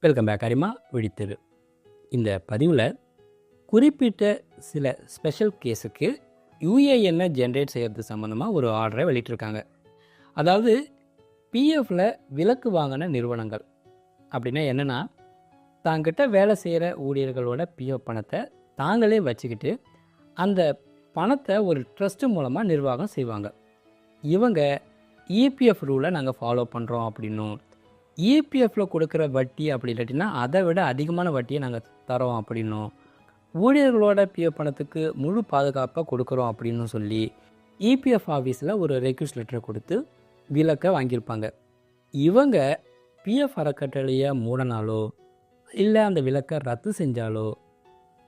Welcome back. அரிமா விழித்திரு. இந்த பதிவில் குறிப்பிட்ட சில ஸ்பெஷல் கேஸுக்கு யூஏஎன்னை ஜென்ரேட் செய்கிறது சம்மந்தமாக ஒரு ஆர்டரை வெளியிட்டிருக்காங்க. அதாவது பிஎஃப்பில் விலக்கு வாங்கின நிறுவனங்கள் அப்படின்னா என்னென்னா, தாங்கிட்ட வேலை செய்கிற ஊழியர்களோட பிஎஃப் பணத்தை தாங்களே வச்சுக்கிட்டு அந்த பணத்தை ஒரு ட்ரஸ்ட்டு மூலமாக நிர்வாகம் செய்வாங்க. இவங்க இபிஎஃப் ரூலை நாங்கள் ஃபாலோ பண்ணுறோம் அப்படின்னும், இபிஎஃப்பில் கொடுக்குற வட்டி அப்படி இல்லாட்டினா அதை விட அதிகமான வட்டியை நாங்கள் தரோம் அப்படின்னும், ஊழியர்களோட பிஎஃப் பணத்துக்கு முழு பாதுகாப்பாக கொடுக்குறோம் அப்படின்னு சொல்லி இபிஎஃப் ஆஃபீஸில் ஒரு ரெக்வஸ்ட் லெட்டரை கொடுத்து விலக்கை வாங்கியிருப்பாங்க. இவங்க பிஎஃப் அறக்கட்டளையை மூடனாலோ இல்லை அந்த விலக்கை ரத்து செஞ்சாலோ,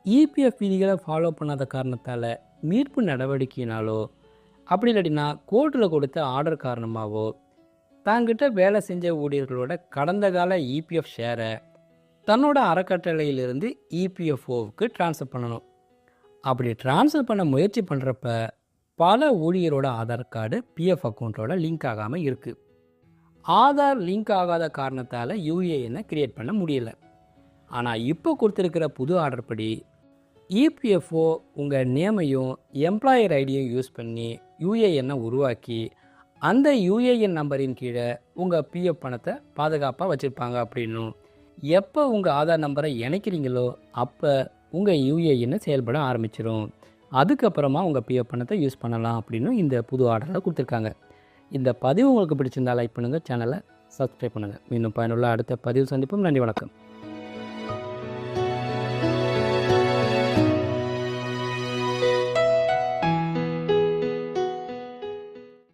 இபிஎஃப் விதிகளை ஃபாலோ பண்ணாத காரணத்தால் மீட்பு நடவடிக்கையினாலோ அப்படி இல்லாட்டினா கோர்ட்டில் கொடுத்த ஆர்டர் காரணமாகவோ தாங்கிட்ட வேலை செஞ்ச ஊழியர்களோட கடந்த கால இபிஎஃப் ஷேரை தன்னோட அறக்கட்டளையிலிருந்து இபிஎஃப்ஓவுக்கு ட்ரான்ஸ்ஃபர் பண்ணணும். அப்படி ட்ரான்ஸ்ஃபர் பண்ண முயற்சி பண்ணுறப்ப பல ஊழியரோட ஆதார் கார்டு பிஎஃப் அக்கௌண்ட்டோட லிங்க் ஆகாமல் இருக்குது. ஆதார் லிங்க் ஆகாத காரணத்தால் யூஏஎன்னை க்ரியேட் பண்ண முடியல. ஆனால் இப்போ கொடுத்துருக்கிற புது ஆர்டர் படி இபிஎஃப்ஓ உங்கள் நேமையும் எம்ப்ளாயர் ஐடியும் யூஸ் பண்ணி யூஏஎன்னை உருவாக்கி அந்த யூஏஎன் நம்பரின் கீழே உங்கள் பிஎஃப் பணத்தை பாதுகாப்பாக வச்சுருப்பாங்க அப்படின்னும், எப்போ உங்கள் ஆதார் நம்பரை இணைக்கிறீங்களோ அப்போ உங்கள் யூஏஎன்னை செயல்பட ஆரம்பிச்சிடும். அதுக்கப்புறமா உங்கள் பிஎஃப் பணத்தை யூஸ் பண்ணலாம் அப்படின்னு இந்த புது ஆர்டரில் கொடுத்துருக்காங்க. இந்த பதிவு உங்களுக்கு பிடிச்சிருந்தா லைக் பண்ணுங்கள், சேனலை சப்ஸ்கிரைப் பண்ணுங்கள். மீண்டும் பயனுள்ள அடுத்த பதிவு சந்திப்போம். நன்றி, வணக்கம்.